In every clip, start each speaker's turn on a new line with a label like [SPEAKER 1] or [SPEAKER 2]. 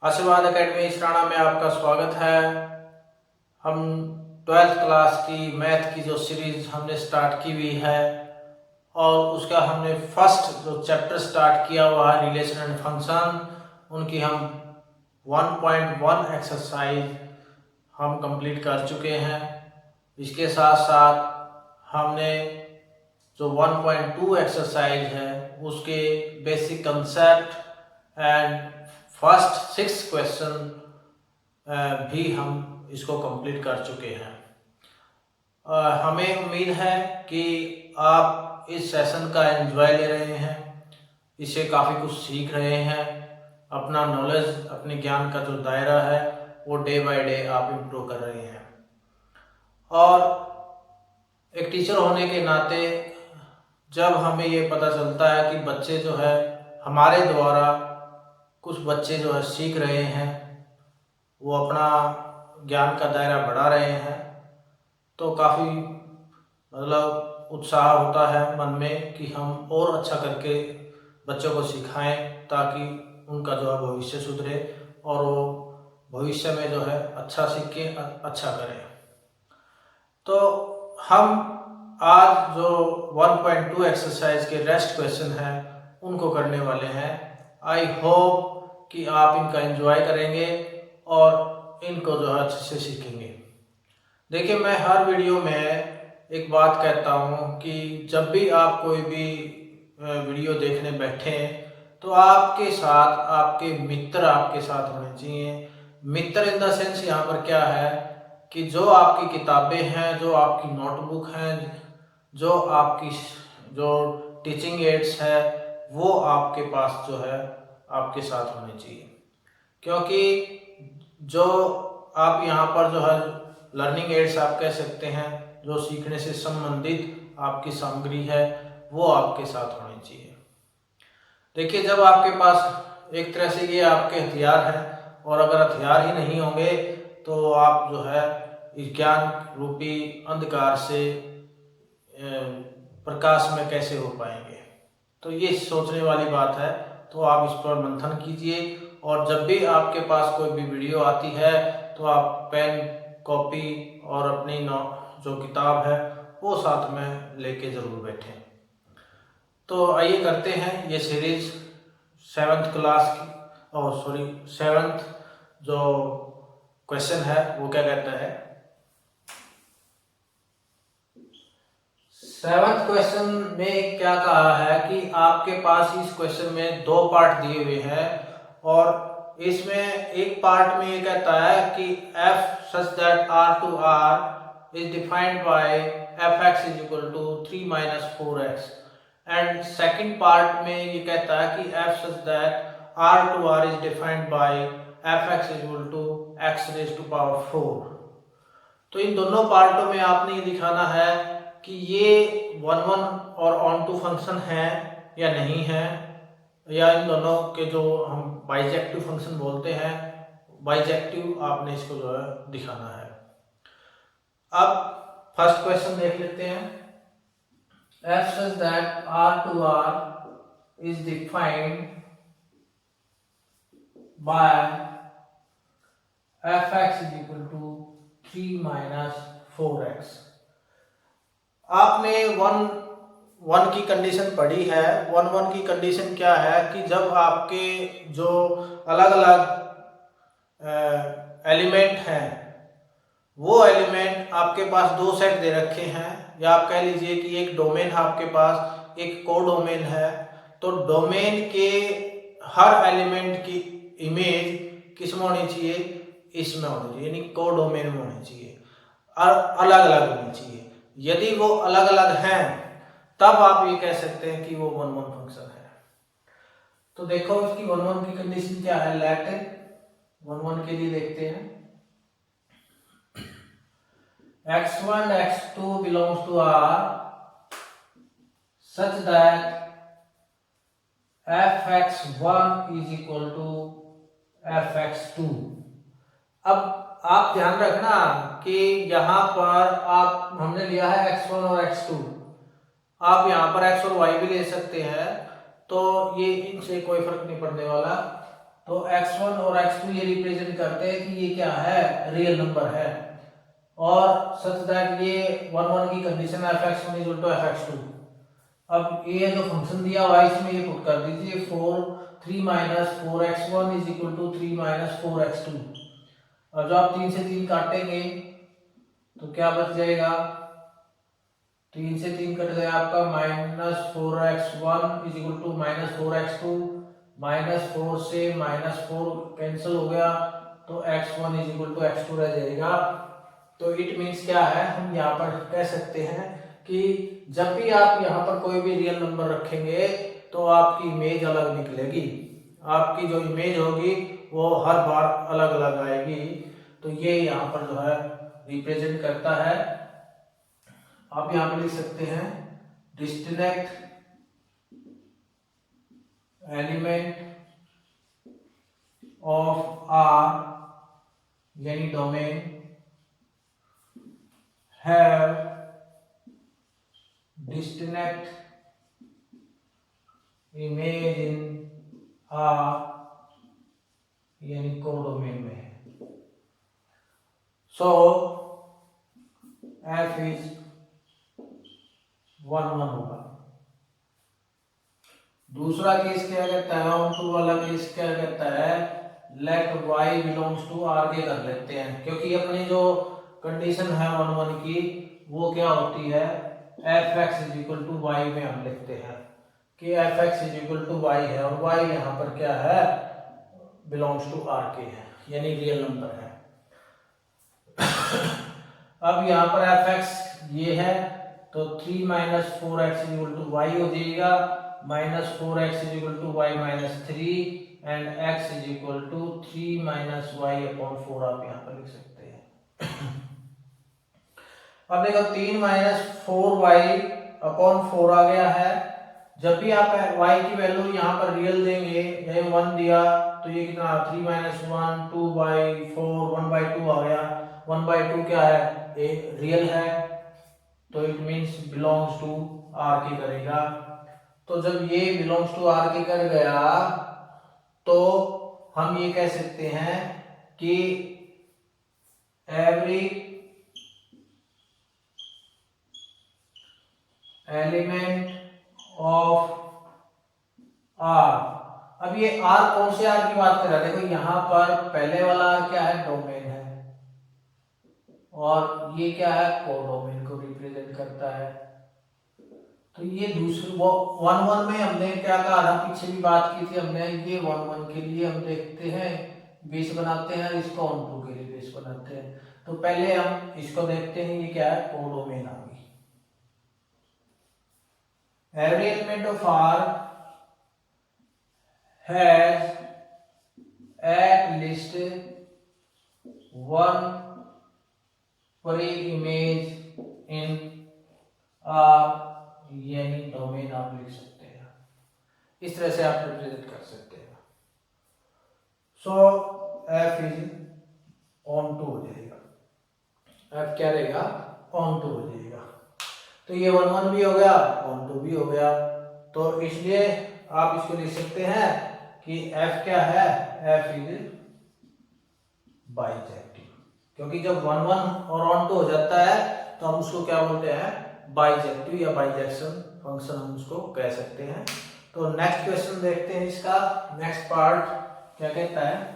[SPEAKER 1] आशीर्वाद एकेडमी इसराना में आपका स्वागत है। हम 12th क्लास की मैथ की जो सीरीज हमने स्टार्ट की हुई है और उसका हमने फर्स्ट जो चैप्टर स्टार्ट किया हुआ है रिलेशन एंड फंक्शन, उनकी हम 1.1 एक्सरसाइज हम कंप्लीट कर चुके हैं। इसके साथ साथ हमने जो 1.2 एक्सरसाइज है उसके basic concept and first 6 question भी हम इसको कंप्लीट कर चुके हैं। हमें उम्मीद है कि आप इस सेशन का एंजॉय ले रहे हैं, इससे काफ़ी कुछ सीख रहे हैं, अपना नॉलेज, अपने ज्ञान का जो दायरा है वो डे बाय डे आप इम्प्रूव कर रहे हैं। और एक टीचर होने के नाते जब हमें ये पता चलता है कि बच्चे जो है हमारे द्वारा कुछ बच्चे जो है सीख रहे हैं, वो अपना ज्ञान का दायरा बढ़ा रहे हैं, तो काफ़ी मतलब उत्साह होता है मन में कि हम और अच्छा करके बच्चों को सिखाएं ताकि उनका जो है भविष्य सुधरे और वो भविष्य में जो है अच्छा सीखे, अच्छा करें। तो हम आज जो 1.2 एक्सरसाइज के रेस्ट क्वेश्चन हैं उनको करने वाले हैं। आई होप कि आप इनका एंजॉय करेंगे और इनको जो है अच्छे से सीखेंगे। देखिए, मैं हर वीडियो में एक बात कहता हूँ कि जब भी आप कोई भी वीडियो देखने बैठें तो आपके साथ आपके मित्र आपके साथ होने चाहिए। मित्र इन द सेंस यहाँ पर क्या है कि जो आपकी किताबें हैं, जो आपकी नोटबुक हैं, जो आपकी जो टीचिंग एड्स है, वो आपके पास जो है आपके साथ होने चाहिए। क्योंकि जो आप यहाँ पर जो है लर्निंग एड्स आप कह सकते हैं, जो सीखने से संबंधित आपकी सामग्री है, वो आपके साथ होनी चाहिए। देखिए, जब आपके पास एक तरह से ये आपके हथियार हैं, और अगर हथियार ही नहीं होंगे तो आप जो है इस ज्ञान रूपी अंधकार से प्रकाश में कैसे हो पाएंगे। तो ये सोचने वाली बात है। तो आप इस पर मंथन कीजिए और जब भी आपके पास कोई भी वीडियो आती है तो आप पेन, कॉपी और अपनी जो किताब है वो साथ में लेके ज़रूर बैठें। तो आइए करते हैं ये सीरीज 7th क्लास की, और 7th जो क्वेश्चन है वो क्या कहता है। 7th क्वेश्चन में क्या कहा है कि आपके पास इस क्वेश्चन में 2 पार्ट दिए हुए हैं और इसमें एक पार्ट में ये कहता है कि f such that r to r is defined by fx is equal to 3 minus 4x, and second part में ये कहता है कि f such that r to r is defined by fx is equal to x raised to power 4। तो इन दोनों पार्टों में आपने ये दिखाना है कि ये 1-1 और ऑन टू फंक्शन है या नहीं है, या इन दोनों के जो हम बाइजेक्टिव फंक्शन बोलते हैं, बाइजेक्टिव आपने इसको जो है दिखाना है। अब फर्स्ट क्वेश्चन देख लेते हैं। f such that r to r is defined by fx is equal to 3 minus 4x। आपने 1 की कंडीशन पढ़ी है। 1 की कंडीशन क्या है कि जब आपके जो अलग अलग एलिमेंट हैं, वो एलिमेंट आपके पास 2 सेट दे रखे हैं, या आप कह लीजिए कि एक डोमेन है आपके पास, एक कोडोमेन है। तो डोमेन के हर एलिमेंट की इमेज किस में होनी चाहिए, इसमें होनी चाहिए, यानी कोडोमेन में होनी चाहिए, और अलग अलग होनी चाहिए। यदि वो अलग अलग हैं तब आप ये कह सकते हैं कि वो 1-1 फंक्शन है। तो देखो इसकी 1-1 की कंडीशन क्या है। लेट 1-1 के लिए देखते हैं। x1 x2 belongs to R such that fx1 is equal to fx2। अब आप ध्यान रखना कि यहाँ पर आप हमने लिया है x1 और x2, आप यहाँ पर x और y भी ले सकते हैं, तो ये इनसे कोई फर्क नहीं पड़ने वाला। तो x1 और x2 ये रिप्रेजेंट करते हैं कि ये क्या है, रियल नंबर है, और सच दैट ये 1 1 की कंडीशन है fx1 is equal to fx2। अब ये जो फंक्शन दिया हुआ है इसमें ये पुट कर दीजिए 3 minus 4x1 is equal to 3 minus 4x2। और जब आप 3 से 3 काटेंगे तो क्या बच जाएगा, 3 से 3 कट गया आपका, minus 4x1 is equal to minus 4x2, minus 4 से माइनस 4 कैंसिल हो गया, तो x1 is equal to x2 रह जाएगा। तो इट मीन्स क्या है, हम यहाँ पर कह सकते हैं कि जब भी आप यहाँ पर कोई भी रियल नंबर रखेंगे तो आपकी इमेज अलग निकलेगी, आपकी जो इमेज होगी वो हर बार अलग अलग आएगी। तो ये यहाँ पर जो है रिप्रेजेंट करता है। आप यहाँ पर लिख सकते हैं डिस्टिंक्ट एलिमेंट ऑफ आर यानी domain have distinct image in R यानी कोडोमेन में है। सो एफ इज 1 1 होगा। दूसरा केस क्या कहता है, ऑन टू वाला केस क्या कहता है, let y belongs to R के कर लेते हैं, क्योंकि अपनी जो कंडीशन है 1 1 की वो क्या होती है, F X is equal to Y में हम लिखते हैं कि F X is equal to Y है, और y यहाँ पर क्या है, बिलोंग्स टू आर के है, यानी रियल नंबर है। अब यहाँ पर एफ एक्स ये है, तो 3 minus 4x is equal to Y हो जाएगा, minus 4x is equal to Y minus 3 and x is equal to 3 minus Y upon 4 आप यहाँ पर लिख सकते हैं। अब देखो 3 माइनस 4y अपॉन 4 आ गया है। जब भी आप y की वैल्यू यहाँ पर रियल देंगे, ये 1 दिया तो ये कितना 3 माइनस 1 2/4 1/2 आ गया। 1/2 क्या है, ये रियल है, तो it means belongs to R के करेगा। तो जब ये बिलोंग्स टू आर के कर गया तो हम ये कह सकते हैं कि एवरी एलिमेंट ऑफ आर, अब ये आर कौन से आर की बात कर रहा है, देखो यहाँ पर पहले वाला आर क्या है, डोमेन है, और ये क्या है, कोडोमेन को रिप्रेजेंट करता है। तो ये दूसरे वो 1 1 में हमने क्या कहा था, पीछे भी बात की थी हमने, ये 1 1 के लिए हम देखते हैं बेस बनाते हैं, इसको ऑन टू के लिए बेस बनाते हैं। तो पहले हम इसको देखते हैं, ये क्या है, कोडोमेन आ गई। Every element of R has at least 1 pre image in R यानी डोमेन आप लिख सकते हैं। इस तरह से आप रिप्रेजेंट कर सकते हैं। सो एफ इज ऑन टू हो जाएगा, एफ क्या रहेगा, ऑन टू हो जाएगा। तो ये 1 1 भी हो गया, ऑन टू भी हो गया, तो इसलिए आप इसको लिख सकते हैं कि एफ क्या है, एफ इज बाइजेक्टिव, क्योंकि जब 1 1 और ऑन टू हो जाता है तो हम उसको क्या बोलते हैं, बाइजेक्टिव या बाइजेक्शन फंक्शन हम उसको कह सकते हैं। तो नेक्स्ट क्वेश्चन देखते हैं, इसका नेक्स्ट पार्ट क्या कहता है।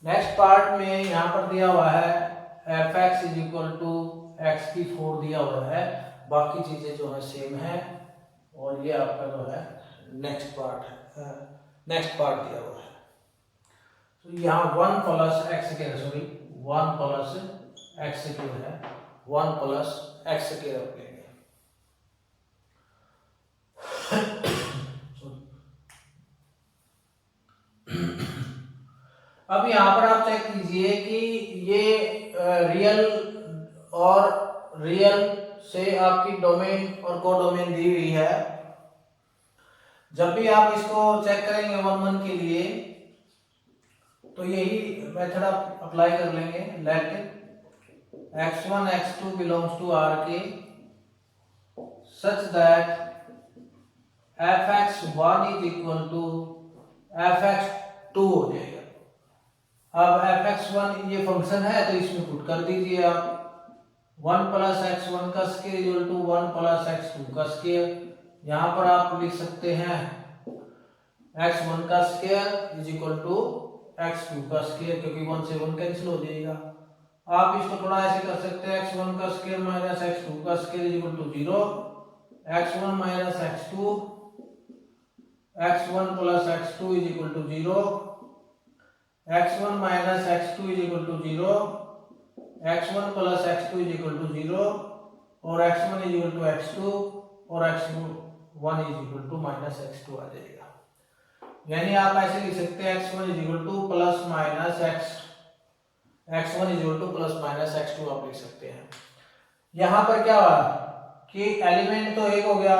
[SPEAKER 1] नेक्स्ट पार्ट में यहाँ पर दिया हुआ है F X is equal to X की 4 दिया हुआ है, बाकी चीजें जो है सेम है, और ये आपका जो है नेक्स्ट पार्ट है, नेक्स्ट पार्ट दिया हुआ है। तो यहाँ 1 प्लस एक्स के, सॉरी 1 प्लस एक्स के है, 1 प्लस एक्स के रख लेंगे। अब यहाँ पर आप चेक कीजिए कि ये रियल और रियल से आपकी डोमेन और कोडोमेन दी हुई है। जब भी आप इसको चेक करेंगे 1 1 के लिए तो यही मेथड आप अप्लाई कर लेंगे, late x1 x2 belongs to Rk such that fx1 is equal to fx2 हो जाएगा। अब fx1 ये फंक्शन है तो इसमें पुट कर दीजिए आप 1 प्लस x1 का square equal to 1 plus x2 का स्क्वायर। यहाँ पर आप लिख सकते हैं x1 का square is equal to x2 का स्क्वायर, क्योंकि 1 से 1 कैंसिल हो जाएगा। आप इसको थोड़ा ऐसे कर सकते हैं x1 का स्क्वायर माइनस x2 का square is equal to 0, x1 minus x2, x1 plus x2 is equal to 0, x1 minus x2 is equal to 0, x1 plus x2 is equal to 0 और x1 is equal to x2 और x1 is equal to minus x2 आ जाएगा। यानी आप ऐसे लिख सकते हैं x1 is equal to plus minus x1 is equal to plus minus x2 आप लिख सकते हैं। यहाँ पर क्या हुआ कि एलिमेंट तो एक हो गया,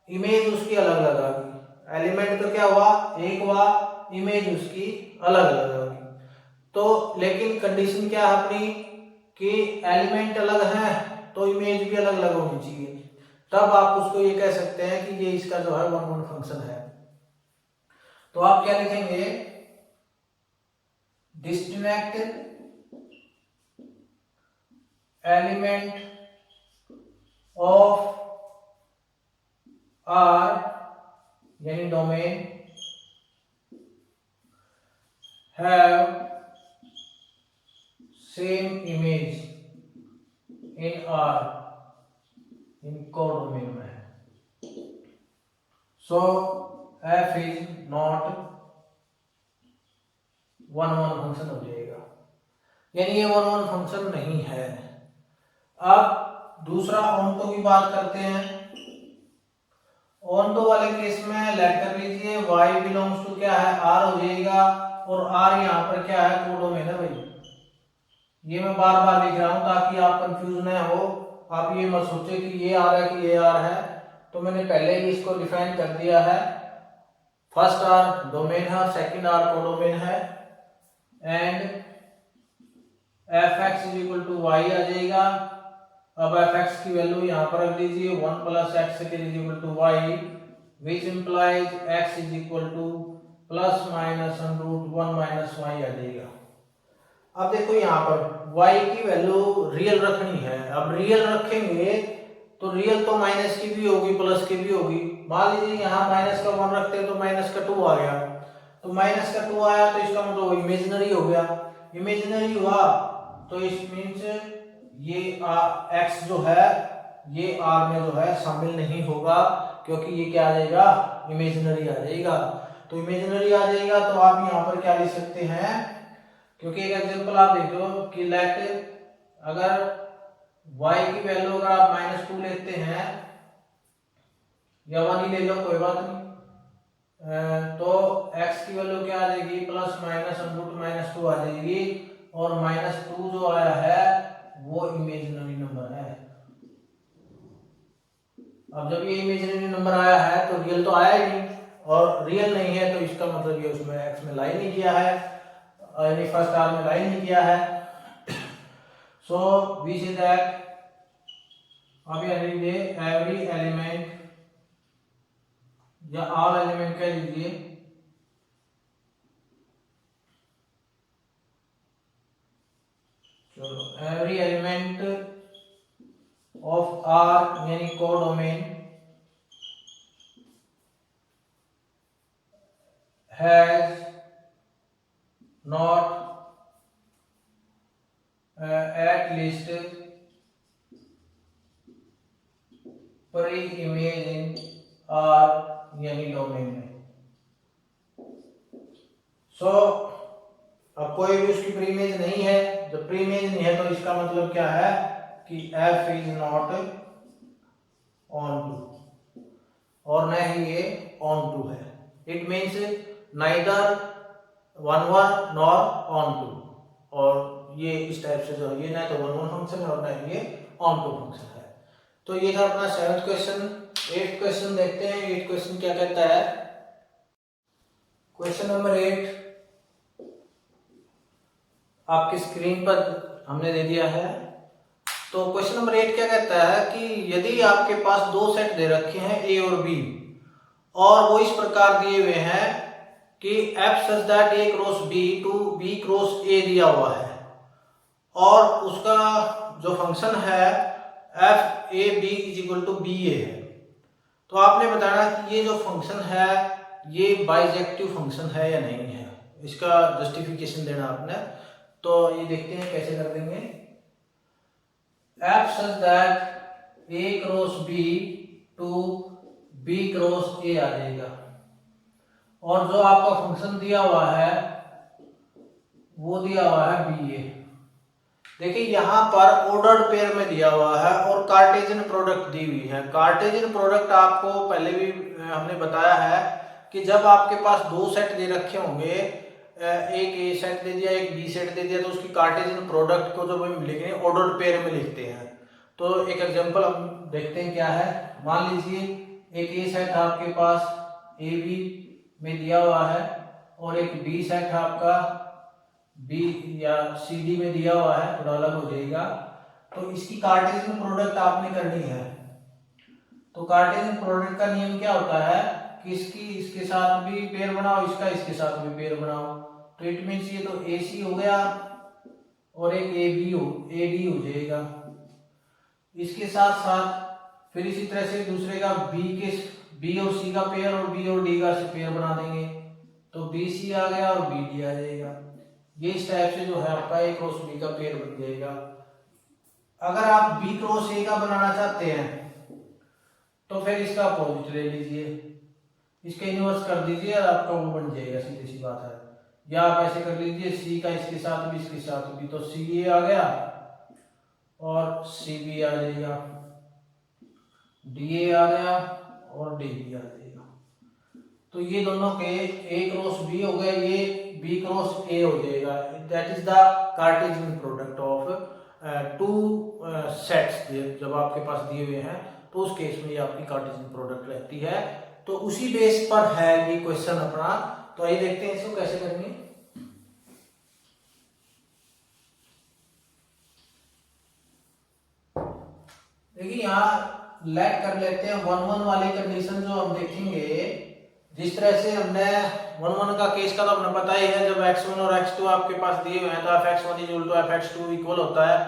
[SPEAKER 1] इमेज उसकी अलग अलग आ गई। एलिमेंट तो क्या हुआ, एक हुआ, इमेज उसकी अलग अलग आ गई। तो लेकिन कंडीशन क्या है अपनी कि एलिमेंट अलग है तो इमेज भी अलग अलग होनी चाहिए, तब आप उसको ये कह सकते हैं कि ये इसका जो है वन वन फंक्शन है। तो आप क्या लिखेंगे, डिस्टिंक्ट एलिमेंट ऑफ आर यानी domain have same image in R in codomain में है। So f is not one one function हो जाएगा, यानी ये वन वन फंक्शन नहीं है। अब दूसरा ऑन्टो की बात करते हैं। ऑन्टो वाले केस में लेट कर लीजिए y बिलोंग्स टू क्या है, r हो जाएगा और r यहाँ पर क्या है, कोडोमेन है भाई। ये मैं बार बार लिख रहा हूं ताकि आप कंफ्यूज न हो, आप ये मत सोचे कि ये r है कि ये r है। तो मैंने पहले ही इसको डिफाइन कर दिया है, फर्स्ट r डोमेन है, सेकंड r कोडोमेन है and fx is equal to y आ जाएगा। अब fx की वैल्यू यहाँ पर रख दीजिए 1 plus x is equal to y which implies x is equal to plus minus root 1 minus y आ जाएगा। अब देखो यहाँ पर y की वैल्यू रियल रखनी है। अब रियल रखेंगे तो रियल तो माइनस की भी होगी प्लस की भी होगी। मान लीजिए यहाँ माइनस का 1 रखते हैं तो माइनस का 2 आ गया, तो माइनस का 2 आया तो इसका मतलब इमेजिनरी हो गया। इमेजिनरी हुआ तो इस मीन्स ये x जो है ये r में जो है शामिल नहीं होगा, क्योंकि ये क्या आ जाएगा, इमेजिनरी आ जाएगा। तो इमेजिनरी आ जाएगा तो आप यहाँ पर क्या लिख सकते हैं, क्योंकि एक एग्जांपल आप देखो कि लेट अगर y की वैल्यू अगर आप -2 लेते हैं या 1 ही ले लो कोई बात नहीं, तो x की वैल्यू क्या आ जाएगी, प्लस माइनस रूट -2 आ जाएगी और -2 जो आया है वो इमेजिनरी नंबर है। अब जब ये इमेजिनरी नंबर आया है तो रियल तो आया ही नहीं, और रियल नहीं है तो इसका मतलब ये उसमें x में लाई नहीं किया है, यानी फर्स्ट आर में लाई नहीं किया है। सो वी से दैट अब ये लीजिए एवरी एलिमेंट या ऑल एलिमेंट कह लीजिए चलो एवरी एलिमेंट ऑफ आर यानी codomain has not at least pre image in R यानी डोमेन में। सो अब कोई भी उसकी प्री इमेज नहीं है, जब प्री इमेज नहीं है तो इसका मतलब क्या है कि f is not onto, और न ही ये ऑन टू है। It means neither one one nor onto, और ये इस टाइप से जो है ये ना तो वन वन फंक्शन है और ना ये ऑन टू फंक्शन है। तो ये था अपना 7th क्वेश्चन। 8th क्वेश्चन देखते हैं। 8th क्वेश्चन क्या कहता है। क्वेश्चन नंबर 8 आपकी स्क्रीन पर हमने दे दिया है। तो क्वेश्चन नंबर 8 क्या कहता है कि यदि आपके पास दो सेट दे रखे हैं ए और बी, और वो इस प्रकार दिए हुए हैं कि F such that a cross b to B cross a दिया हुआ है, और उसका जो फंक्शन है f a b is equal to b a है, तो आपने बताना कि ये जो फंक्शन है ये बाइजेक्टिव फंक्शन है या नहीं है, इसका जस्टिफिकेशन देना आपने। तो ये देखते हैं कैसे कर देंगे। F such that a cross b to B cross a आ जाएगा, और जो आपका फंक्शन दिया हुआ है वो दिया हुआ है बी ए। देखिए यहाँ पर ऑर्डर्ड पेयर में दिया हुआ है और कार्टेशियन प्रोडक्ट दी हुई है। कार्टेशियन प्रोडक्ट आपको पहले भी हमने बताया है कि जब आपके पास दो सेट दे रखे होंगे, एक ए सेट दे दिया एक बी सेट दे दिया, तो उसकी कार्टेशियन प्रोडक्ट को जब हम लिखेंगे ऑर्डर्ड पेयर में लिखते हैं। तो एक एग्जांपल हम देखते हैं क्या है। मान लीजिए एक ए सेट आपके पास ए बी में दिया हुआ है और एक बी सेट आपका बी या सी डी में दिया हुआ है, थोड़ा अलग हो जाएगा। तो इसकी कार्टेशियन प्रोडक्ट आपने करनी है। तो कार्टेशियन प्रोडक्ट का नियम क्या होता है कि इसकी इसके साथ भी पेयर बनाओ, इसका इसके साथ भी पेयर बनाओ। तो इट मीन्स ये तो ए सी हो गया और एक ए बी हो ए डी हो जाएगा। इसके साथ साथ फिर इसी तरह से दूसरे का बी और सी का पेयर और बी और डी का पेयर बना देंगे, तो बी सी आ गया और बी डी आ जाएगा। ये इस टाइप से जो है आपका ए क्रॉस बी का पेयर बन जाएगा। अगर आप बी क्रॉस ए का बनाना चाहते हैं तो फिर इसका अपोजिट ले लीजिए, इसका इन्वर्स कर दीजिए और आपका वो बन जाएगा, सीधी सी बात है। या आप ऐसे कर लीजिए सी का इसके साथ भी इसके साथ भी, तो सी ए आ गया और सी बी आ जाएगा, डी ए आ गया और डी बी आ जाएगा। तो ये दोनों के ए क्रॉस बी हो गए, ये बी क्रॉस ए हो जाएगा। That is the Cartesian product of two sets जब आपके पास दिए हुए हैं, तो उस केस में ये आपकी कार्टेशियन प्रोडक्ट रहती है। तो उसी बेस पर है ये क्वेश्चन अपना। तो आइए देखते हैं इसको कैसे करेंगे। देखिए यहाँ लेट कर लेते हैं 1-1 वाली कंडीशन जो हम देखेंगे। जिस तरह से हमने 1-1 का केस का तो अपना पता ही है, जब x1 और x2 आपके पास दिए हुए हैं तो fx1 = fx2 इक्वल होता है।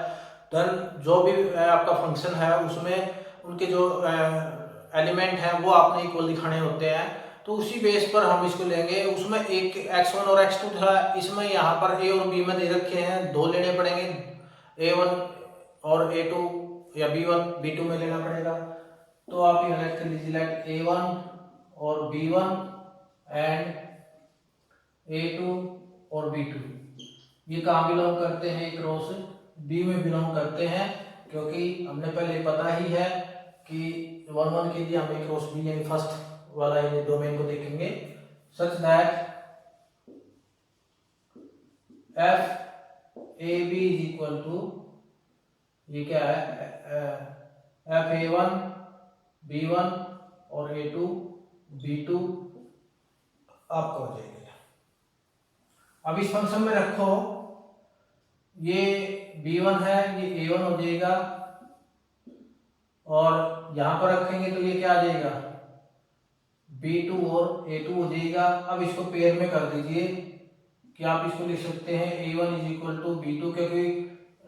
[SPEAKER 1] देन जो भी आपका फंक्शन है उसमें उनके जो एलिमेंट हैं वो आपने इक्वल दिखाने होते हैं। तो उसी बेस पर हम इसको लेंगे। उसमें एक x1 और x2 था, इसमें यहाँ पर a और b में दे रखे हैं, दो लेने पड़ेंगे, a1 और a2 या b1 b2 में लेना पड़ेगा। तो आप यहाँ लेट कर लीजिए, लेट a1 और b1 एंड a2 और b2। ये कहाँ बिलोंग करते हैं? क्रॉस b में बिलोंग करते हैं, क्योंकि हमने पहले पता ही है कि 1-1 के लिए हम क्रॉस b यानी फर्स्ट वाला ये डोमेन को देखेंगे। Such that f a b is equal to, ये क्या है, f a1 b1 और a2 b2 आपका हो जाएगा। अब इस फंक्शन में रखो, ये b1 है, ये a1 हो जाएगा, और यहां पर रखेंगे तो ये क्या आ जाएगा, b2 और a2 हो जाएगा। अब इसको पेयर में कर दीजिए कि आप इसको लिख सकते हैं a1 = b2, क्योंकि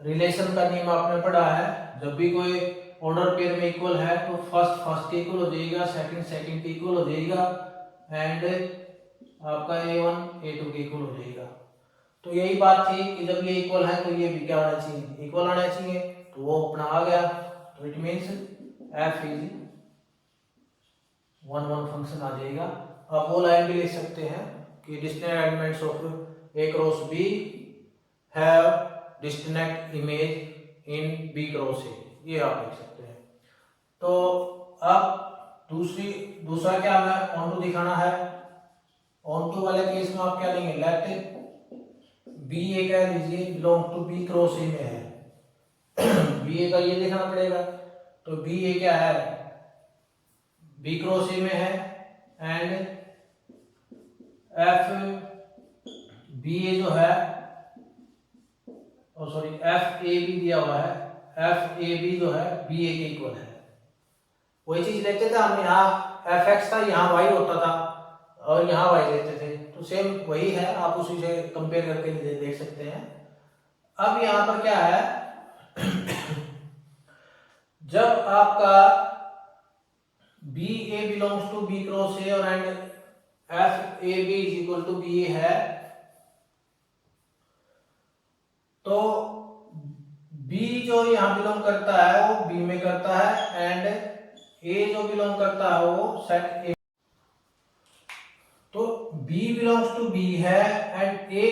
[SPEAKER 1] रिलेशन का नियम आपने पढ़ा है, जब भी कोई ऑर्डर पेयर में इक्वल है तो फर्स्ट के इक्वल हो जाएगा, सेकंड के इक्वल हो जाएगा, एंड आपका a1 a2 के इक्वल हो जाएगा। तो यही बात थी कि जब ये इक्वल है तो ये भी क्या आना चाहिए, इक्वल आना चाहिए। तो वो अपना आ गया। तो it means f is 1-1 function आ जाएगा। अब वो लाइन भी लिख सकते हैं कि distinct elements of a cross b have distinct image in b cross a, ये आप लिख सकते हैं। तो अब दूसरा क्या हमें ऑन टू दिखाना है। ऑन टू वाले केस में आप क्या लेंगे, लेट बी ए कह लीजिए belong to B cross A में है, बी ए का ये लिखना पड़ेगा। तो बी ए क्या है, बी क्रॉस ए में है, एंड एफ बी ए जो है, सॉरी एफ ए भी दिया हुआ है, एफ ए बी जो है बी ए के इक्वल है। वही चीज लेते थे हम, यहाँ एफ एक्स था, यहाँ वाई होता था और यहाँ वाई लेते थे, तो सेम वही है, आप उसी से कंपेयर करके देख सकते हैं। अब यहाँ पर क्या है, जब आपका b A belongs to B cross a और and f a b is equal to b a है, तो बी जो यहाँ बिलोंग करता है वो बी में करता है एंड ए जो बिलोंग करता है वो सेट ए। तो बी बिलोंग्स टू बी है एंड ए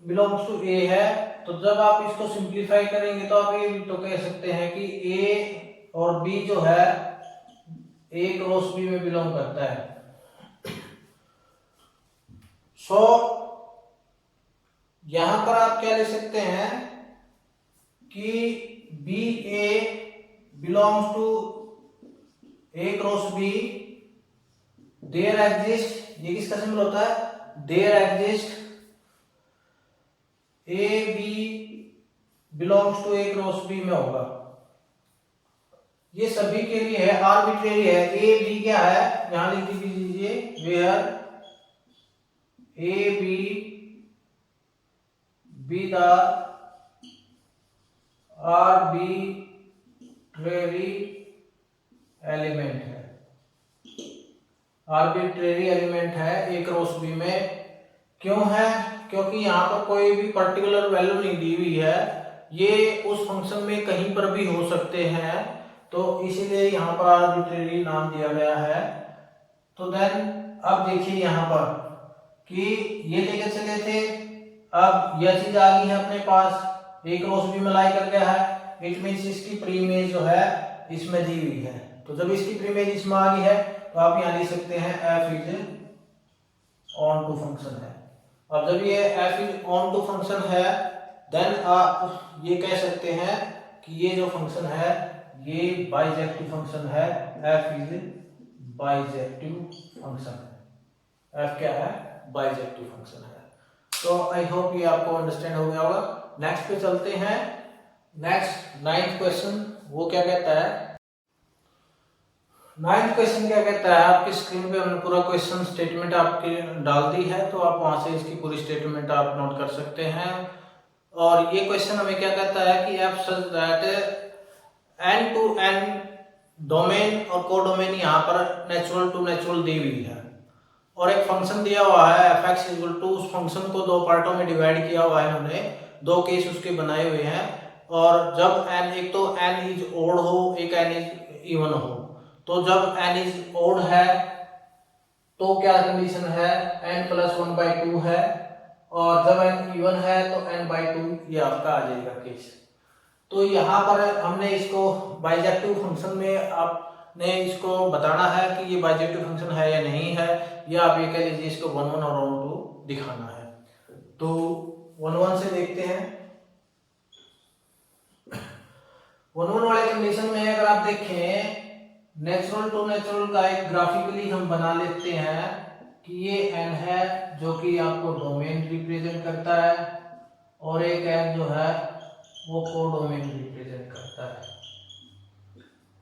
[SPEAKER 1] बिलोंग्स टू ए है, तो जब आप इसको सिंप्लीफाई करेंगे तो आप ये तो कह सकते हैं कि ए और बी जो है ए क्रॉस बी में बिलोंग करता है। सो यहां पर आप क्या ले सकते हैं कि B A belongs to A cross B, there exist, ये किसका सिंबल होता है, there exist A B belongs to A cross B में होगा। ये सभी के लिए है, आर्बिट्रेरी है। ए बी क्या है, यहां लिख दीजिए, where A B be the arbitrary element है, आर्बिट्रेरी एलिमेंट है ए क्रॉस बी में। क्यों है, क्योंकि यहाँ पर कोई भी पर्टिकुलर वैल्यू नहीं दी हुई है, ये उस फंक्शन में कहीं पर भी हो सकते हैं, तो इसीलिए यहाँ पर आर्बिट्रेरी नाम दिया गया है। तो देन अब देखिए यहाँ पर कि ये लेके चले थे, अब यह चीज आ गई है अपने पास, ए क्रॉस बी में लाई कर गया है, इट मींस इसकी प्रीइमेज जो है इसमें दी हुई है। तो जब इसकी प्रीइमेज इसमें आ गई है तो आप यहाँ लिख सकते हैं F is onto function है। अब जब ये F is onto function है, देन आप ये कह सकते हैं कि ये जो फंक्शन है ये बाइजेक्टिव फंक्शन है, एफ इज बाइजेक्टिव फंक्शन है। एफ क्या है, बाइजेक्टिव फंक्शन है। तो आई होप ये आपको अंडरस्टैंड हो गया होगा। नेक्स्ट पे चलते हैं। नेक्स्ट 9th क्वेश्चन, वो क्या कहता है, 9th क्वेश्चन क्या कहता है, आपकी स्क्रीन पे हमने पूरा क्वेश्चन स्टेटमेंट आपकी डाल दी है, तो आप वहां से इसकी पूरी स्टेटमेंट आप नोट कर सकते हैं। और ये क्वेश्चन हमें क्या कहता है कि F such that N to N domain और कोडोमेन यहाँ पर नेचुरल टू नेचुरल दी हुई है, और एक फंक्शन दिया हुआ है एफ एक्स इक्वल टू, उस फंक्शन को दो पार्टों में डिवाइड किया हुआ है इन्होंने, दो केस उसके बनाए हुए हैं। और जब एन, एक तो एन इज ओड हो, एक एन इज इवन हो, तो जब n इज ओड है तो क्या कंडीशन है, n प्लस 1/2 है, और जब n इवन है तो n/2 ये आपका आ जाएगा केस। तो यहाँ पर हमने इसको बाइजेक्टिव फंक्शन में आपने इसको बताना है कि ये बाइजेक्टिव फंक्शन है या नहीं है, या आप ये कह लीजिए इसको 1 1 और 1 2 दिखाना है। तो 1 1 से देखते हैं। 1 1 वाले कंडीशन में अगर आप देखें, नेचुरल टू नेचुरल का एक ग्राफिकली हम बना लेते हैं कि ये n है जो कि आपको डोमेन रिप्रेजेंट करता है, और एक n जो है वो कोडोमेन रिप्रेजेंट करता है।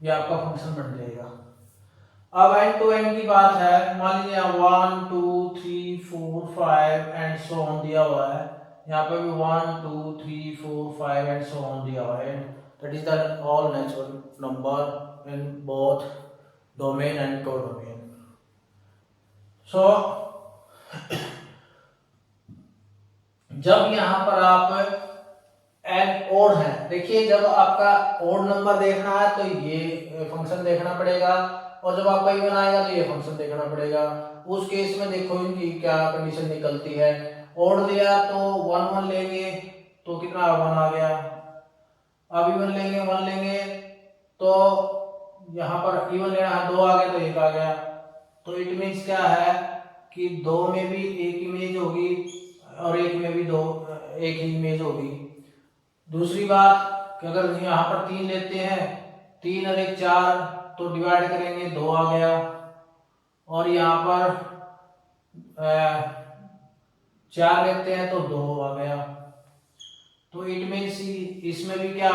[SPEAKER 1] ये आपका फंक्शन बन जाएगा। अब n टू n की बात है, मान लीजिए 1 2 3 4 5 एंड सो ऑन दिया हुआ है, यहाँ पे भी 1 2 3 4 5 एंड सो ऑन दिया हुआ है। That is the all natural number in both domain and codomain. So जब यहाँ पर आप n ओड है, देखिए जब आपका ओड नंबर देखना है तो ये फंक्शन देखना पड़ेगा, और जब आपका इवन आएगा तो ये फंक्शन देखना पड़ेगा। उस केस में देखो इनकी क्या कंडीशन निकलती है। ओड लिया तो 1 1 लेंगे तो कितना 1 आ गया, अब इवन लेंगे 1 लेंगे तो यहाँ पर इवन लेना है, 2 आ गया तो 1 आ गया। तो इट मीन्स क्या है कि 2 में भी एक इमेज होगी और 1 में भी एक ही इमेज होगी। दूसरी बात कि अगर यहाँ पर 3 लेते हैं, 3 और 1 4, तो डिवाइड करेंगे 2 आ गया, और यहाँ पर 4 लेते हैं तो 2 आ गया। तो इट मीन्स इसमें भी क्या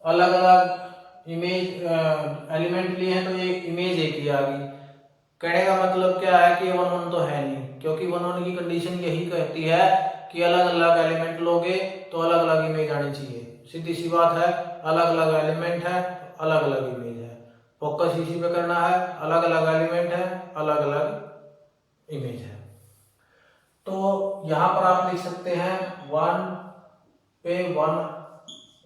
[SPEAKER 1] अलग अलग इमेज एलिमेंट लिए हैं तो ये इमेज एक ही आ गई। कहने का मतलब क्या है कि 1 1 तो है नहीं, क्योंकि 1 1 की कंडीशन यही कहती है कि अलग अलग एलिमेंट लोगे तो अलग अलग इमेज आनी चाहिए। सीधी सी बात है, अलग अलग एलिमेंट है, अलग अलग इमेज है। फोकस इसी पे करना है, अलग अलग एलिमेंट है, अलग अलग इमेज है। तो यहाँ पर आप लिख सकते हैं 1 पे 1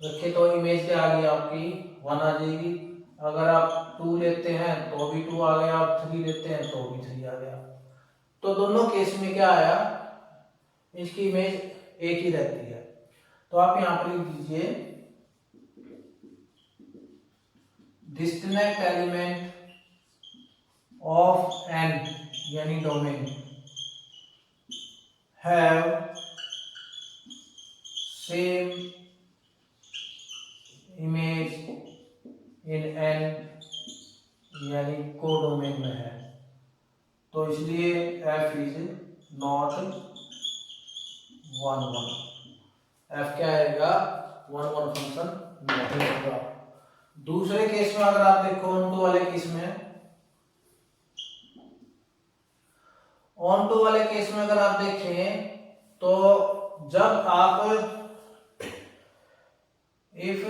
[SPEAKER 1] रखे तो इमेज क्या आ गई आपकी 1 आ जाएगी। अगर आप 2 लेते हैं तो भी 2 आ गया, आप 3 लेते हैं तो भी 3 आ गया। तो दोनों केस में क्या आया, इसकी इमेज एक ही रहती है। तो आप यहां पर लिख दीजिए डिस्टिंक्ट एलिमेंट ऑफ एन यानी domain have same image in an यानी कोडोमेन में है। तो इसलिए f इज नॉट 1 1। f क्या आएगा 1 1 फंक्शन नहीं होगा। दूसरे केस में अगर आप देखो ऑन टू वाले केस में, ऑन टू वाले केस में अगर आप देखें तो जब आप इफ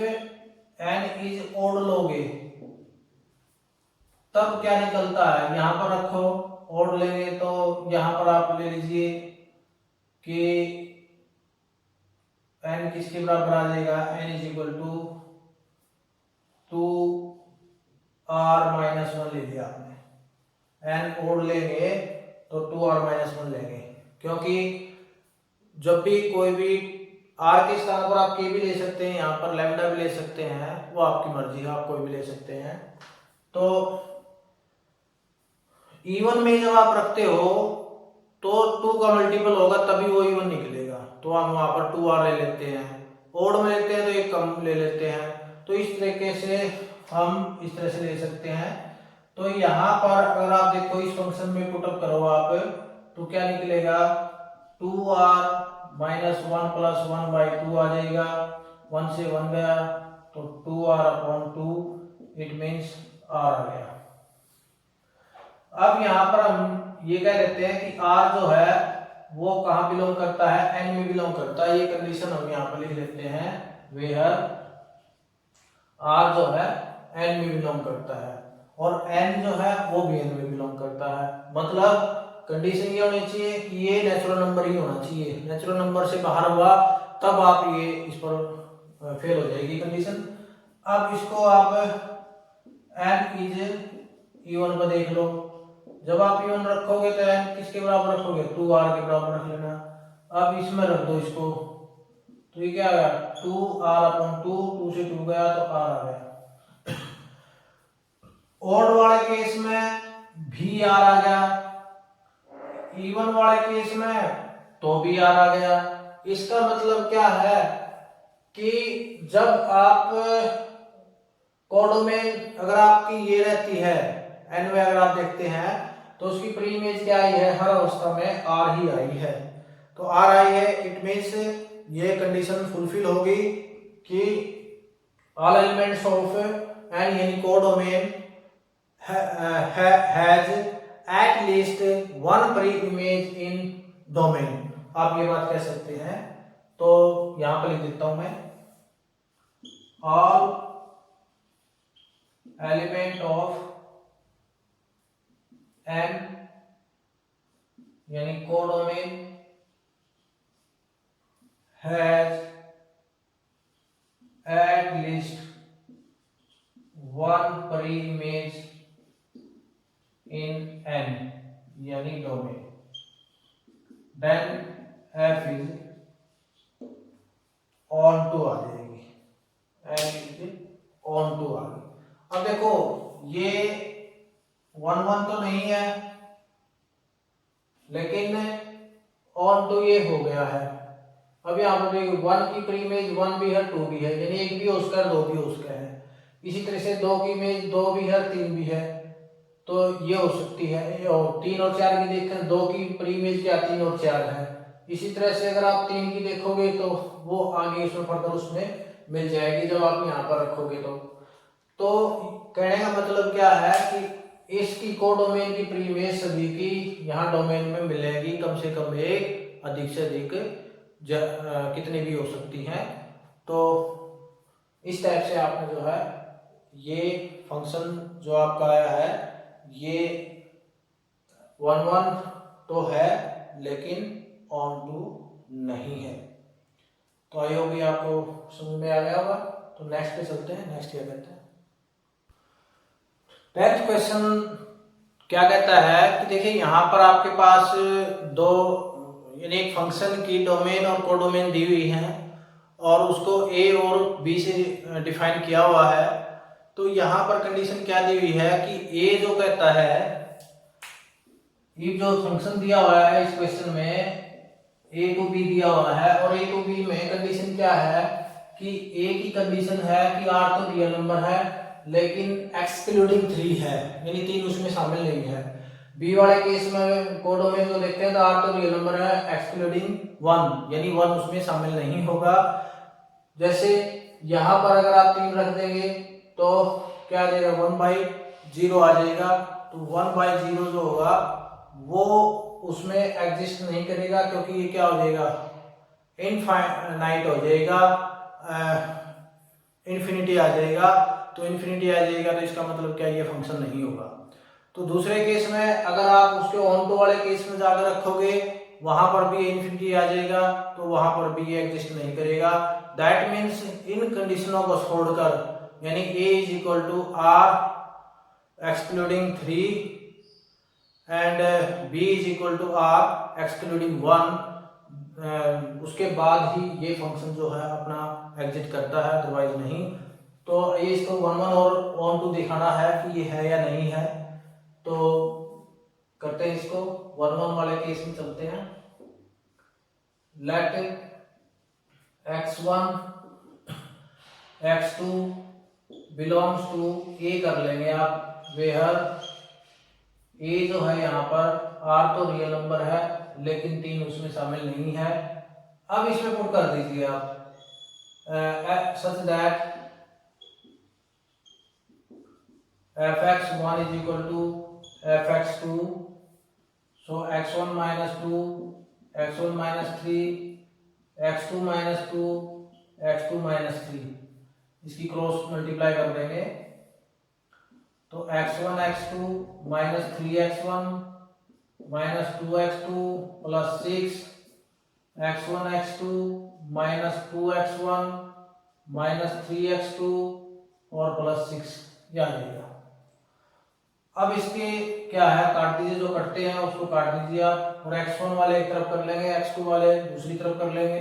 [SPEAKER 1] n इज ओड लोगे तब क्या निकलता है, यहां पर रखो ओड लेंगे तो यहां पर आप ले लीजिए कि n किसके बराबर आ जाएगा, n is equal to 2r-1 ले लिया आपने। n ओड लेंगे तो 2r-1 लेंगे, क्योंकि जब भी कोई भी r के स्थान पर आप k भी ले सकते हैं, यहाँ पर लैम्डा भी ले सकते हैं, वो आपकी मर्जी है, आप कोई भी ले सकते हैं। तो इवन में जब आप रखते हो तो 2 का मल्टीपल होगा तभी वो इवन निकलेगा, तो हम वहां पर 2r ले लेते हैं। ओड में लेते हैं तो एक कम ले लेते हैं। तो इस तरीके से हम इस तरह से ले सकते हैं। तो यहाँ पर अगर आप देखो इस फंक्शन में पुटअप करो आप तो क्या निकलेगा 2r-1 + 1/2 आ जाएगा। 1 से 1 गया तो 2r/2 इट मीन्स r आ गया। अब यहाँ पर हम ये कह देते हैं कि r जो है वो कहाँ बिलोंग करता है, n में बिलोंग करता है। ये कंडीशन हम यहाँ पर लिख लेते हैं वेयर r जो है n में बिलोंग करता है और n जो है वो भी n में बिलोंग करता है। मतलब कंडीशन ये होनी चाहिए कि ये नेचुरल नंबर ही होना चाहिए, नेचुरल नंबर से बाहर हुआ तब आप ये इस पर फेल हो जाएगी कंडीशन। अब इसको आप n इज इवन पर देख लो, जब आप इवन रखोगे तो n किसके बराबर रखोगे 2r के बराबर रख लेना। अब इसमें रख दो इसको तो ये क्या आ गया 2r/2, 2 से 2 गया तो r आ गया। ओड वाले केस में भी r आ गया, इवन वाले केस में तो भी r आ गया। इसका मतलब क्या है कि जब आप कोडोमेन अगर आपकी ये रहती है n में अगर आप देखते हैं तो उसकी प्री इमेज क्या आई है, हर अवस्था में r ही आई है। तो r आई है इट मीन्स ये कंडीशन फुलफिल होगी कि ऑल एलिमेंट्स ऑफ n यानी codomain has at least 1 pre image in domain. आप ये बात कह सकते हैं। तो यहां पर लिख देता हूं मैं ऑल एलिमेंट ऑफ n यानी codomain has at least 1 pre image in n यानी domain, then f is onto आ जाएगी, f इज ऑन टू आ गई। अब देखो ये 1 1 तो नहीं है लेकिन ऑन टू ये हो गया है। अब यहाँ पर देखो 1 की प्री इमेज 1 भी है 2 भी है, यानी एक भी उसका 2 भी उसका है। इसी तरह से 2 की इमेज 2 भी है 3 भी है, तो ये हो सकती है। और 3 और 4 की देखकर 2 की प्री इमेज क्या 3 और 4 है। इसी तरह से अगर आप 3 की देखोगे तो वो आगे उसमें फर्दर उसमें मिल जाएगी जब आप यहाँ पर रखोगे। तो कहने का मतलब क्या है कि इसकी कोडोमेन की प्रीइमेज सभी की यहाँ डोमेन में मिलेगी, कम से कम एक, अधिक से अधिक कितनी भी हो सकती हैं। तो इस टाइप से आपने जो है ये फंक्शन जो आपका आया है ये 1 1 तो है लेकिन ऑन टू नहीं है। तो आई होप ये आपको समझ में आ गया होगा। तो नेक्स्ट पे चलते हैं। नेक्स्ट क्या कहते हैं, 10th क्वेश्चन क्या कहता है कि देखिए यहाँ पर आपके पास दो यानी एक फंक्शन की डोमेन और कोडोमेन दी हुई है और उसको ए और बी से डिफाइन किया हुआ है। तो यहाँ पर कंडीशन क्या दी हुई है कि ए जो कहता है, ये जो फंक्शन दिया हुआ है इस क्वेश्चन में ए टू बी दिया हुआ है और ए टू बी में कंडीशन क्या है कि ए की कंडीशन है कि आर तो रियल नंबर है लेकिन एक्सक्लूडिंग 3 है, यानी 3 उसमें शामिल नहीं है। बी वाले केस में कोडोमेन जो देखते हैं तो आर तो रियल नंबर है एक्सक्लूडिंग 1, यानी 1 उसमें शामिल नहीं होगा। जैसे यहाँ पर अगर आप 3 रख देंगे तो क्या आ जाएगा, 1/0 आ जाएगा। तो 1/0 जो होगा वो उसमें एग्जिस्ट नहीं करेगा क्योंकि ये क्या हो जाएगा, इनफाइनाइट हो जाएगा, इन्फिनिटी आ जाएगा। तो इन्फिनिटी आ जाएगा तो इसका मतलब क्या, ये फंक्शन नहीं होगा। तो दूसरे केस में अगर आप उसके ऑन टू वाले केस में जाकर रखोगे वहां पर भी इन्फिनिटी आ जाएगा तो वहां पर भी ये एग्जिस्ट नहीं करेगा। दैट मीन्स इन कंडीशनों को छोड़कर, यानी a is equal to R excluding 3 and b is equal to R excluding 1, उसके बाद ही ये फंक्शन जो है अपना एग्जिट करता है, अदरवाइज नहीं। तो ये इसको 1 1 और ऑन टू दिखाना है कि ये है या नहीं है। तो करते हैं इसको, 1 1 वाले केस में चलते हैं। Late x1 x2 belongs to ए कर लेंगे आप, वेयर ए जो है यहाँ पर आर तो रियल नंबर है लेकिन 3 उसमें शामिल नहीं है। अब इसमें पुट कर दीजिए आप such that fx1 is equal to fx2, so x1 minus 2, x1 minus 3, x2 minus 2, x2 minus 3, इसकी क्रॉस मल्टीप्लाई कर देंगे तो x1 x2 minus 3x1 minus 2x2 plus 6, x1 x2 minus 2x1 minus 3x2 और plus 6 ये आ जाएगा। अब इसके क्या है, काट दीजिए, जो कटते हैं उसको काट दीजिए आप, और x1 वाले एक तरफ कर लेंगे, x2 वाले दूसरी तरफ कर लेंगे।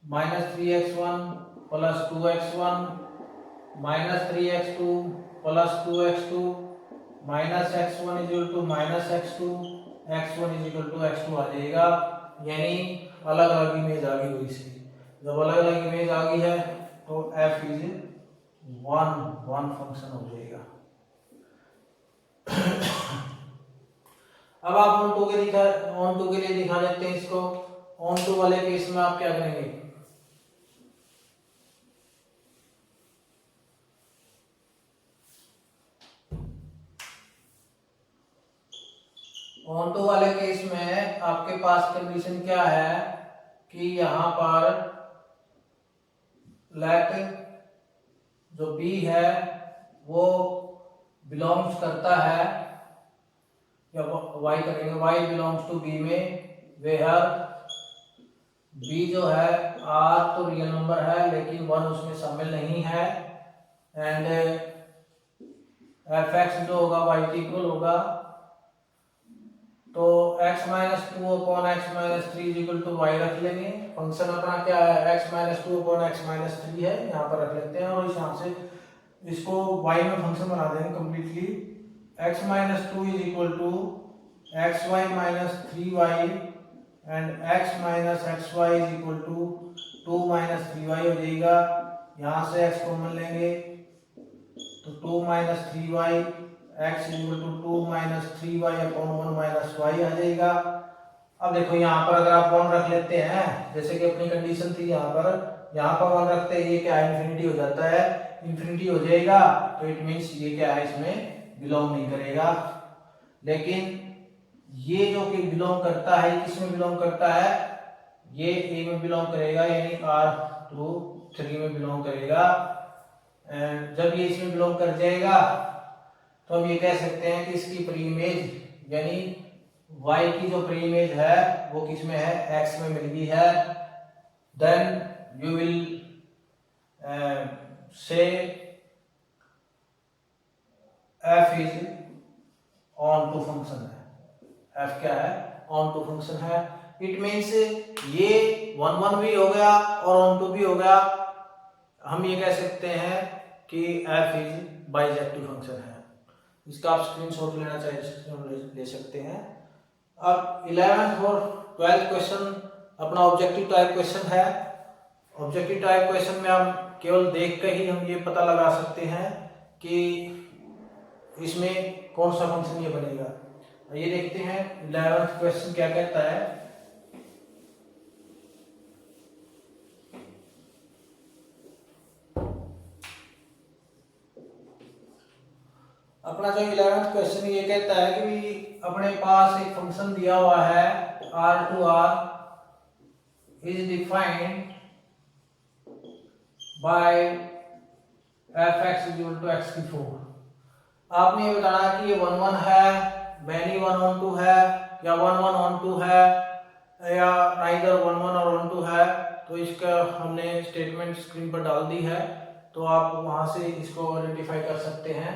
[SPEAKER 1] -3x1 plus 2x1 -3x2 plus 2x2 minus x1 is equal to minus x2, x1 is equal to x2 आ जाएगा। यानी अलग अलग इमेज आ गई हुई इसकी। जब अलग अलग इमेज आ गई है तो f इज 1 फंक्शन हो जाएगा। अब आप ऑन टू के लिए दिखा देते हैं इसको। ऑन टू वाले केस में आप क्या करेंगे, ऑन टू वाले केस में आपके पास कंडीशन क्या है कि यहां पर लेट जो b है वो बिलोंग्स करता है, या y करेंगे, y बिलोंग्स टू b में, वेयर b जो है r तो रियल नंबर है लेकिन 1 उसमें शामिल नहीं है, एंड fx जो होगा y के इक्वल होगा। तो x minus 2 upon x minus 3 is equal to y रख लेंगे। फंक्शन अपना क्या है, x minus 2 upon x minus 3 है, यहाँ पर रख लेते हैं और इस यहाँ से इसको y में फंक्शन बना देंगे completely. x minus 2 is equal to xy minus 3y and x minus xy is equal to 2 minus 3y हो जाएगा। यहाँ से x कॉमन लेंगे तो 2 minus 3y x equal to 2 minus 3y upon 1 minus y आ जाएगा। अब देखो यहाँ पर अगर आप 1 रख लेते हैं, जैसे कि अपनी कंडीशन थी यहाँ यहाँ पर 1 रखते हैं, ये क्या इन्फिनिटी हो जाता है, इन्फिनिटी हो जाएगा, तो इट मीन्स ये क्या है, इसमें बिलोंग नहीं करेगा। लेकिन ये जो कि बिलोंग करता है, किस में बिलोंग करता है, ये ए में बिलोंग करेगा, यानी R2 3 में बिलोंग करेगा। जब ये इसमें बिलोंग कर जाएगा तो हम ये कह सकते हैं कि इसकी प्री इमेज यानी y की जो प्री इमेज है वो किस में है, x में मिल गई है। Then you will say f is onto function है, f क्या है, ऑन टू फंक्शन है। इट मीन्स ये 1 1 भी हो गया और ऑन टू भी हो गया। हम ये कह सकते हैं कि f इज बाइजेक्टिव फंक्शन है। इसका आप स्क्रीनशॉट लेना चाहिए, ले सकते हैं। अब 11th और 12th क्वेश्चन अपना ऑब्जेक्टिव टाइप क्वेश्चन है। ऑब्जेक्टिव टाइप क्वेश्चन में हम केवल देख कर ही हम ये पता लगा सकते हैं कि इसमें कौन सा फंक्शन ये बनेगा। ये देखते हैं 11th क्वेश्चन क्या कहता है। अपना जो 11th क्वेश्चन ये कहता है कि भी अपने पास एक फंक्शन दिया हुआ है R2R is defined by fx = x⁴। आपने ये बताना कि ये 1 1 है, मैनी 1 1 2 है, या 1 1 1 2 है, या नाइदर 1 1 और 1 2 है। तो इसका हमने स्टेटमेंट स्क्रीन पर डाल दी है, तो आप वहां से इसको आइडेंटिफाई कर सकते हैं।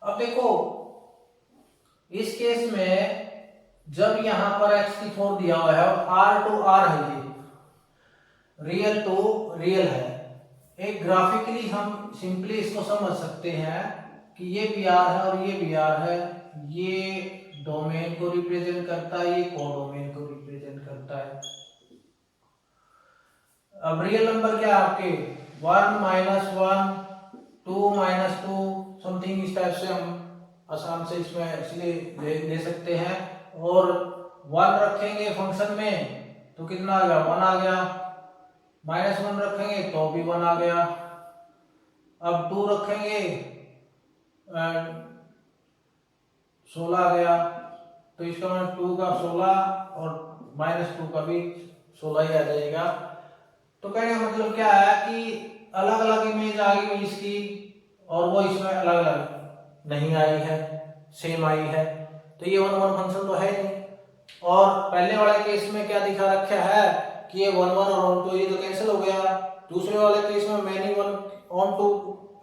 [SPEAKER 1] अब देखो इस केस में जब यहां पर x⁴ दिया हुआ है और R2R है, ये रियल टू रियल है, एक ग्राफिकली हम सिंपली इसको समझ सकते हैं कि ये भी R है और ये भी R है। ये डोमेन को रिप्रेजेंट करता है, ये कोडोमेन को रिप्रेजेंट करता है। अब रियल नंबर क्या है आपके, 1 -1 2 -2 समथिंग, इस टाइप से हम आसान से इसमें इसलिए ले सकते हैं। और 1 रखेंगे फंक्शन में तो कितना आ गया, 1 आ गया। -1 रखेंगे तो भी 1 आ गया। अब 2 रखेंगे 16 आ गया, तो इसका मतलब 2 का 16 और -2 का भी 16 ही आ जाएगा। तो कहने का मतलब क्या है कि अलग अलग इमेज आ गई इसकी और वो इसमें अलग अलग नहीं आई है, सेम आई है। तो ये 1 1 फंक्शन तो है नहीं। और पहले वाले केस में क्या दिखा रखा है कि ये 1 1 और ऑन टू, ये तो कैंसिल हो गया। दूसरे वाले केस में मैनी 1 ऑन टू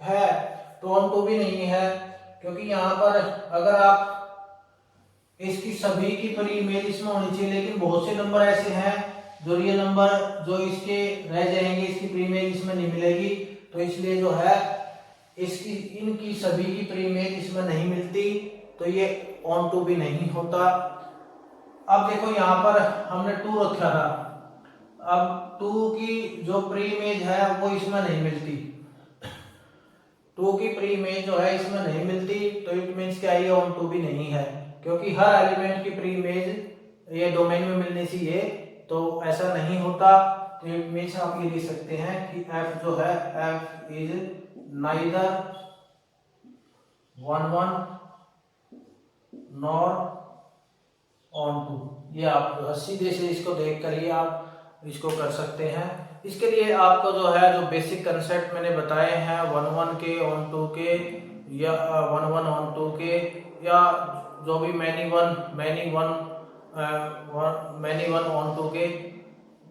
[SPEAKER 1] है तो ऑन टू भी नहीं है, क्योंकि यहाँ पर अगर आप इसकी सभी की प्री इमेज इसमें होनी चाहिए, लेकिन बहुत से नंबर ऐसे हैं जो रियल नंबर जो इसके रह जाएंगे, इसकी प्री इमेज इसमें नहीं मिलेगी। तो इसलिए जो है इसकी इनकी सभी की प्री इमेज इसमें नहीं मिलती, तो ये ऑन टू भी नहीं होता। अब देखो यहाँ पर हमने 2 रखा था, अब 2 की जो प्री इमेज है वो इसमें नहीं मिलती, 2 की प्री इमेज जो है इसमें नहीं मिलती। तो इट मीन्स क्या, ये ऑन टू भी नहीं है, क्योंकि हर एलिमेंट की प्री इमेज ये डोमेन में मिलनी चाहिए, तो ऐसा नहीं होता। तो इट मीन्स आप ये लिख सकते हैं कि f जो है f is neither 1 1 nor onto. ये आप सीधे से इसको देख कर ही आप इसको कर सकते हैं। इसके लिए आपको जो है जो बेसिक कंसेप्ट मैंने बताए हैं 1 1 के, ऑन टू के, या 1 1 ऑन टू के, या जो भी मैनी वन ऑन टू के,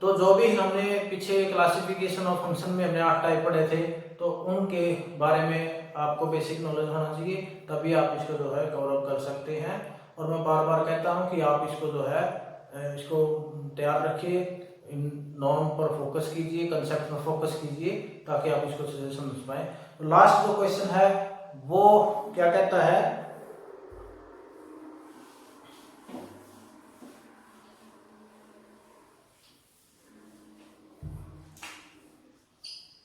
[SPEAKER 1] तो जो भी हमने पीछे क्लासिफिकेशन ऑफ फंक्शन में हमने 8 टाइप पढ़े थे, तो उनके बारे में आपको बेसिक नॉलेज होना चाहिए, तभी आप इसको जो है कवर अप कर सकते हैं। और मैं बार बार कहता हूं कि आप इसको जो है इसको तैयार रखिए, नॉर्म पर फोकस कीजिए, कंसेप्ट पर फोकस कीजिए, ताकि आप इसको समझ पाए। तो लास्ट जो क्वेश्चन है वो क्या कहता है,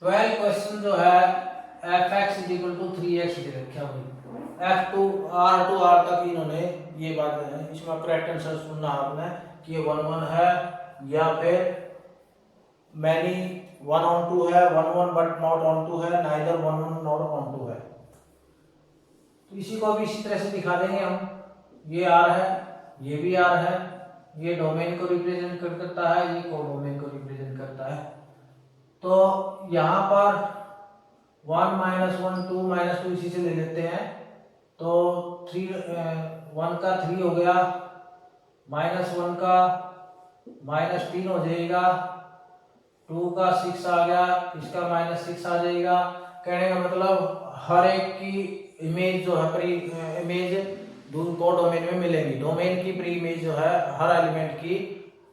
[SPEAKER 1] 12 क्वेश्चन जो है fx = 3x दे रखा है। f2 r तक इन्होंने ये बात है, इसमें करेक्ट आंसर सुनना आपने कि ये 1 1 है या फिर मैनी 1 on 2 है, 1 1 बट नॉट ऑन 2 है, नाइदर 1 1 नॉट ऑन 2 है। तो इसी को भी इसी तरह से दिखा देंगे हम। ये आर है, ये भी आर है, ये डोमेन को रिप्रेजेंट करता है, ये कोडोमेन को रिप्रेजेंट करता है। तो यहाँ पर 1 -1 2 -2 इसी से ले लेते हैं। तो 1 का 3 हो गया, -1 का -3 हो जाएगा, 2 का 6 आ गया, इसका -6 आ जाएगा। कहने का मतलब हर एक की इमेज जो है प्री इमेज को डोमेन में मिलेगी। डोमेन की प्री इमेज जो है हर एलिमेंट की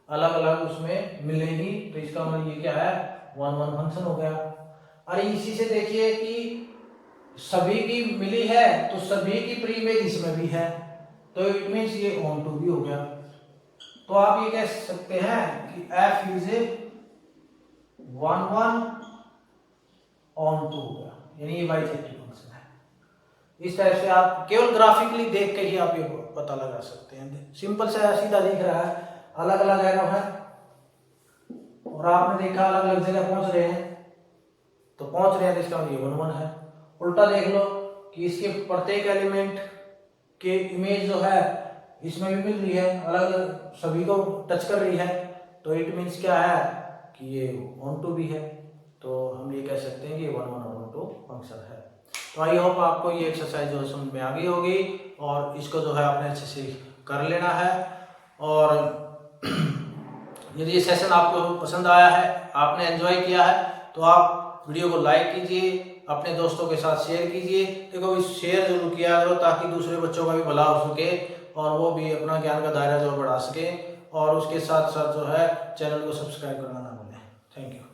[SPEAKER 1] अलग अलग उसमें मिलेगी। तो इसका मतलब ये क्या है, 1 1 फंक्शन हो गया। अरे इसी से देखिए कि सभी की मिली है तो सभी की प्री इमेज इसमें भी है, तो इट मींस ये ऑन टू भी हो गया। तो आप ये कह सकते हैं कि f इज 1 1 ऑन टू हो गया, यानी ये बाइजेक्टिव फंक्शन है। इस टाइप से आप केवल ग्राफिकली देख के ही आप ये पता लगा सकते हैं। सिंपल से सीधा दिख रहा है, अलग अलग एरो है और आपने देखा अलग अलग जगह पहुंच रहे हैं, तो पहुंच रहे हैं तो इसका मतलब ये 1 1 है। उल्टा देख लो कि इसके प्रत्येक एलिमेंट के इमेज जो है इसमें भी मिल रही है, अलग अलग सभी को टच कर रही है, तो इट मीन्स क्या है कि ये ऑन टू भी है। तो हम ये कह सकते हैं कि ये 1 1 ऑन टू फंक्शन है। तो आई होप आपको ये एक्सरसाइज जो है समझ में आ गई होगी और इसको जो है आपने अच्छे से कर लेना है। और यदि ये सेशन आपको पसंद आया है, आपने एंजॉय किया है, तो आप वीडियो को लाइक कीजिए, अपने दोस्तों के साथ शेयर कीजिए। देखो भी शेयर जरूर किया करो ताकि दूसरे बच्चों का भी भला हो सके और वो भी अपना ज्ञान का दायरा जो बढ़ा सके। और उसके साथ साथ जो है चैनल को सब्सक्राइब करना ना भूलें। Thank you.